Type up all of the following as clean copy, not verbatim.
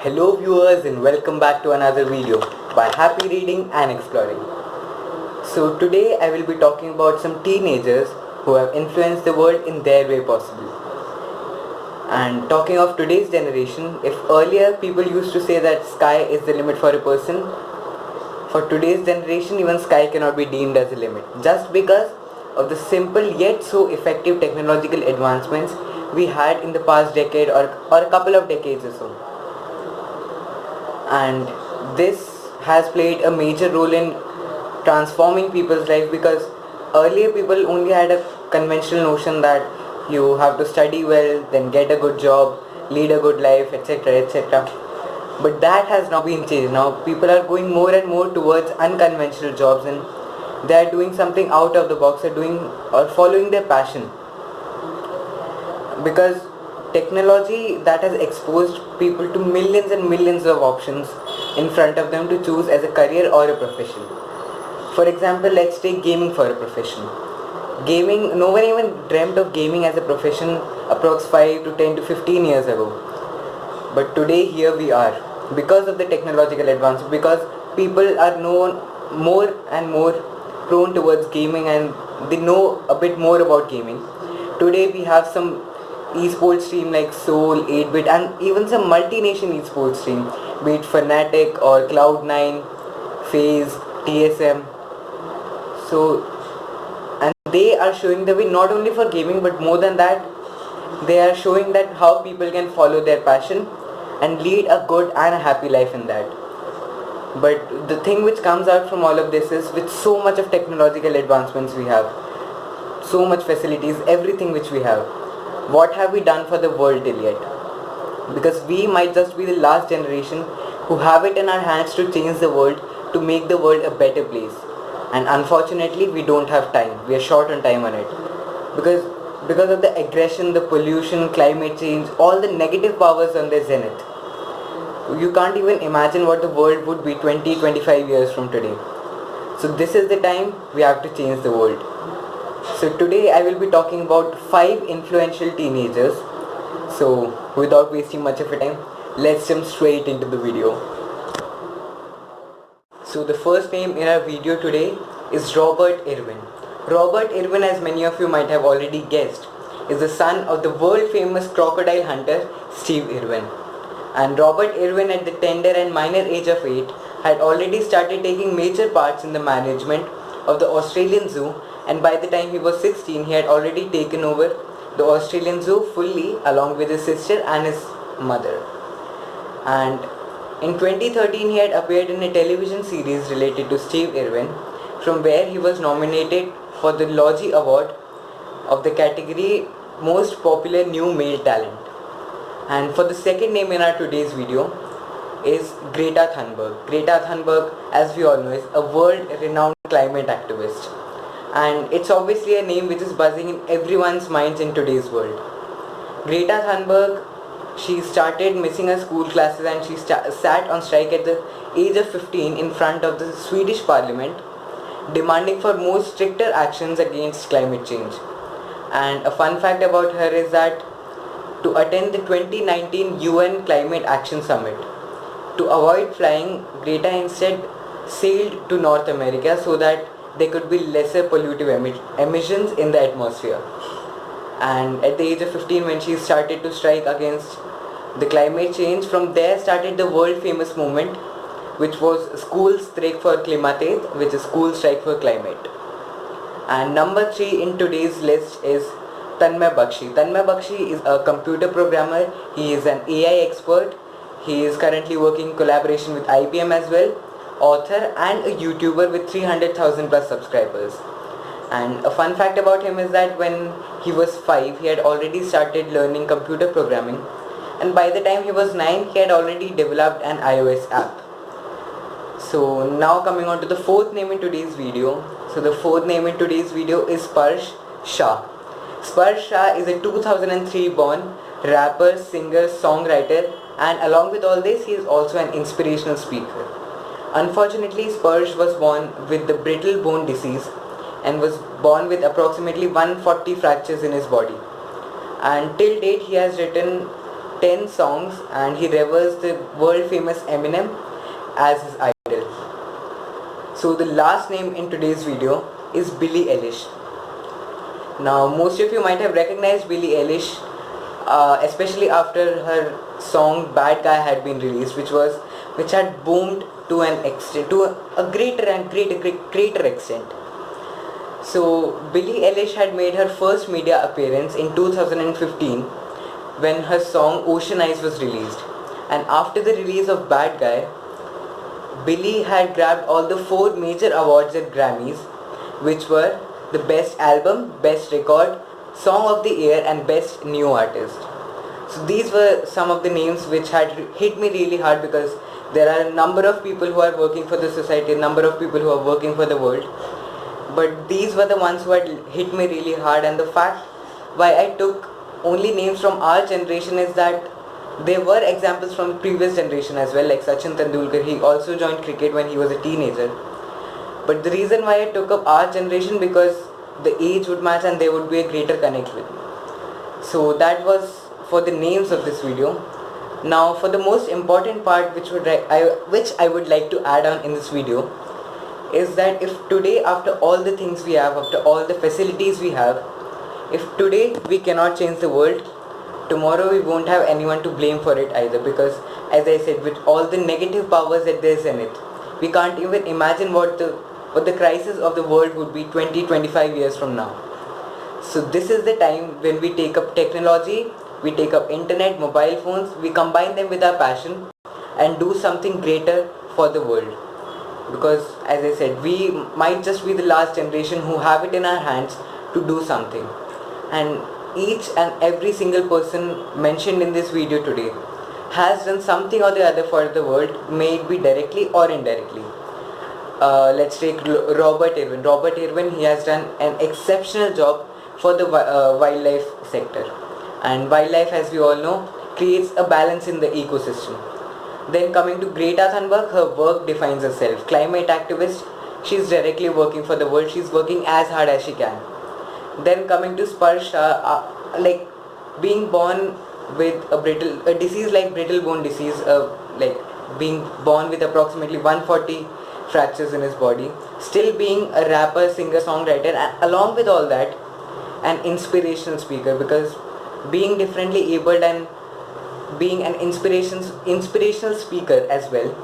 Hello viewers and welcome back to another video by Happy Reading and Exploring. So today I will be talking about some teenagers who have influenced the world in their way possible. And talking of today's generation, if earlier people used to say that sky is the limit for a person, for today's generation even sky cannot be deemed as a limit just because of the simple yet so effective technological advancements we had in the past decade or a couple of decades or so. And this has played a major role in transforming people's life because earlier people only had a conventional notion that you have to study well, then get a good job, lead a good life, etc., etc. But that has now been changed. Now people are going more and more towards unconventional jobs, and they are doing something out of the box, or following their passion, because technology that has exposed people to millions and millions of options in front of them to choose as a career or a profession. For example, let's take gaming for a profession. Gaming, no one even dreamt of gaming as a profession approx 5 to 10 to 15 years ago. But today here we are because of the technological advances, because people are known more and more prone towards gaming and they know a bit more about gaming. Today we have some esports stream like Soul, 8-bit and even some multi-nation esports stream, be it Fnatic or Cloud9, FaZe, TSM. So, and they are showing the way not only for gaming but more than that, they are showing that how people can follow their passion and lead a good and a happy life in that. But the thing which comes out from all of this is, with so much of technological advancements we have, so much facilities, everything which we have, what have we done for the world till yet? Because we might just be the last generation who have it in our hands to change the world, to make the world a better place. And unfortunately we don't have time, we are short on time on it. Because of the aggression, the pollution, climate change, all the negative powers on their zenith. You can't even imagine what the world would be 20-25 years from today. So this is the time we have to change the world. So today I will be talking about 5 influential teenagers. So without wasting much of your time, let's jump straight into the video. So the first name in our video today is Robert Irwin. Robert Irwin, as many of you might have already guessed, is the son of the world famous crocodile hunter Steve Irwin. And Robert Irwin, at the tender and minor age of 8, had already started taking major parts in the management of the Australian Zoo, and by the time he was 16 he had already taken over the Australian Zoo fully along with his sister and his mother. And in 2013 he had appeared in a television series related to Steve Irwin, from where he was nominated for the Logie Award of the category Most Popular New Male Talent. And for the second name in our today's video is Greta Thunberg. Greta Thunberg, as we all know, is a world-renowned climate activist. And it's obviously a name which is buzzing in everyone's minds in today's world. Greta Thunberg, she started missing her school classes and she sat on strike at the age of 15 in front of the Swedish Parliament, demanding for more stricter actions against climate change. And a fun fact about her is that to attend the 2019 UN Climate Action Summit, to avoid flying, Greta instead sailed to North America so that there could be lesser pollutive emissions in the atmosphere. And at the age of 15, when she started to strike against the climate change, from there started the world famous movement, which was School Strike for Klimatet, which is School Strike for Climate. And number 3 in today's list is Tanmay Bakshi. Tanmay Bakshi is a computer programmer, he is an AI expert, he is currently working in collaboration with IBM as well, author and a YouTuber with 300,000 plus subscribers. And a fun fact about him is that when he was 5, he had already started learning computer programming, and by the time he was 9, he had already developed an iOS app. So now coming on to the fourth name in today's video. So the fourth name in today's video is Sparsh Shah. Sparsh Shah is a 2003 born rapper, singer, songwriter, and along with all this he is also an inspirational speaker. Unfortunately, Sparsh was born with the brittle bone disease and was born with approximately 140 fractures in his body. And till date he has written 10 songs and he reveres the world famous Eminem as his idol. So the last name in today's video is Billie Eilish. Now most of you might have recognized Billie Eilish, especially after her song Bad Guy had been released, which had boomed to an extent, to a greater extent. So Billie Eilish had made her first media appearance in 2015 when her song Ocean Eyes was released, and after the release of Bad Guy, Billie had grabbed all the 4 major awards at Grammys, which were the Best Album, Best Record, Song of the Year and Best New Artist. So these were some of the names which had hit me really hard, because there are a number of people who are working for the society, a number of people who are working for the world, but these were the ones who had hit me really hard. And the fact why I took only names from our generation is that there were examples from the previous generation as well, like Sachin Tendulkar. He also joined cricket when he was a teenager. But the reason why I took up our generation, because the age would match and there would be a greater connect with me. So that was for the names of this video. Now for the most important part which I would like to add on in this video is that if today, after all the things we have, after all the facilities we have, if today we cannot change the world, tomorrow we won't have anyone to blame for it either, because as I said, with all the negative powers that there is in it, we can't even imagine what the crisis of the world would be 20-25 years from now. So this is the time when we take up technology, we take up internet, mobile phones, we combine them with our passion and do something greater for the world. Because as I said, we might just be the last generation who have it in our hands to do something. And each and every single person mentioned in this video today has done something or the other for the world, may it be directly or indirectly. Let's take Robert Irwin. Robert Irwin, he has done an exceptional job for the wildlife sector. And wildlife, as we all know, creates a balance in the ecosystem. Then coming to Greta Thunberg, her work defines herself. Climate activist, she's directly working for the world. She's working as hard as she can. Then coming to Sparsh, like being born with a disease like brittle bone disease, like being born with approximately 140 fractures in his body, still being a rapper, singer, songwriter, and along with all that, an inspirational speaker, because being differently abled and being an inspirational speaker as well,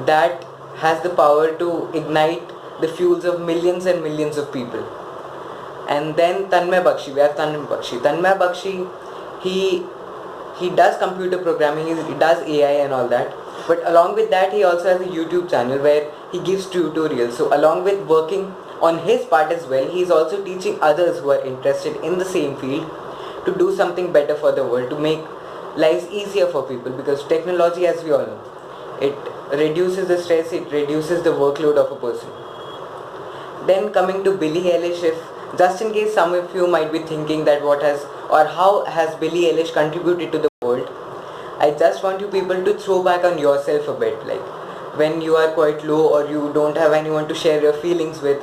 that has the power to ignite the fuels of millions and millions of people. And then Tanmay Bakshi, we have Tanmay Bakshi. Tanmay Bakshi, he does computer programming, he does AI and all that. But along with that, he also has a YouTube channel where he gives tutorials. So along with working on his part as well, he is also teaching others who are interested in the same field to do something better for the world, to make lives easier for people, because technology, as we all know, it reduces the stress, it reduces the workload of a person. Then coming to Billie Eilish, if just in case some of you might be thinking that how has Billie Eilish contributed to the world, I just want you people to throw back on yourself a bit. Like when you are quite low or you don't have anyone to share your feelings with,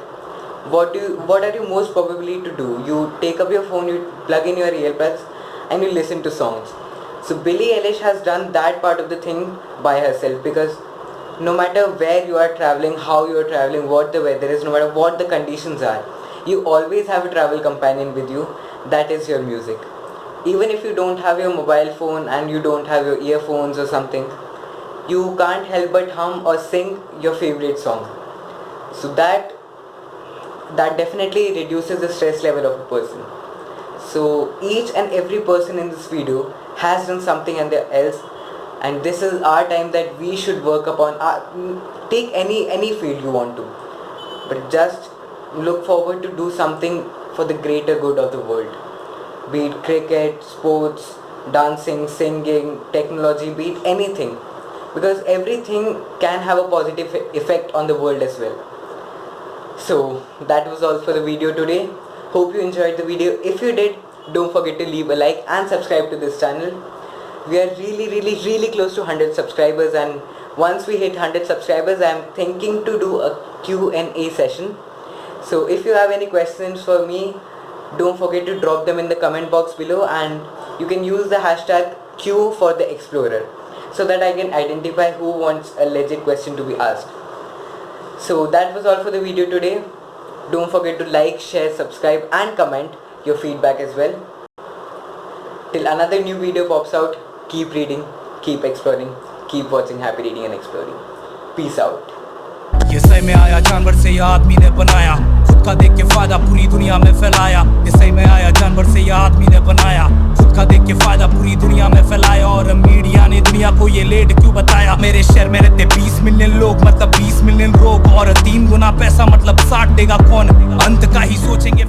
what are you most probably to do? You take up your phone, you plug in your earbuds and you listen to songs. So Billie Eilish has done that part of the thing by herself, because no matter where you are traveling, how you are traveling, what the weather is, no matter what the conditions are, you always have a travel companion with you, that is your music. Even if you don't have your mobile phone and you don't have your earphones or something, you can't help but hum or sing your favorite song. So that definitely reduces the stress level of a person. So each and every person in this video has done something else, and this is our time that we should work upon. Take any field you want to, but just look forward to do something for the greater good of the world. Be it cricket, sports, dancing, singing, technology, be it anything, because everything can have a positive effect on the world as well. So that was all for the video today. Hope you enjoyed the video. If you did, don't forget to leave a like and subscribe to this channel. We are really close to 100 subscribers, and once we hit 100 subscribers, I am thinking to do a Q&A session. So if you have any questions for me, don't forget to drop them in the comment box below, and you can use the hashtag Q for the explorer, so that I can identify who wants a legit question to be asked. So that was all for the video today. Don't forget to like, share, subscribe and comment your feedback as well. Till another new video pops out, keep reading, keep exploring, keep watching Happy Reading and Exploring. Peace out. ये सही में आया जानवर से या आदमी ने बनाया, खुद का देख के फायदा पूरी दुनिया में फैलाया। ये सही में आया जानवर से या आदमी ने बनाया, खुद का देख के फायदा पूरी दुनिया में फैलाया। और मीडिया ने दुनिया को ये लेट क्यों बताया? मेरे शहर में रहते 20 मिलियन लोग, मतलब 20 मिलियन रोग, और 3 गुना पैसा मतलब 60 देगा कौन? अंत का ही सोचेंगे।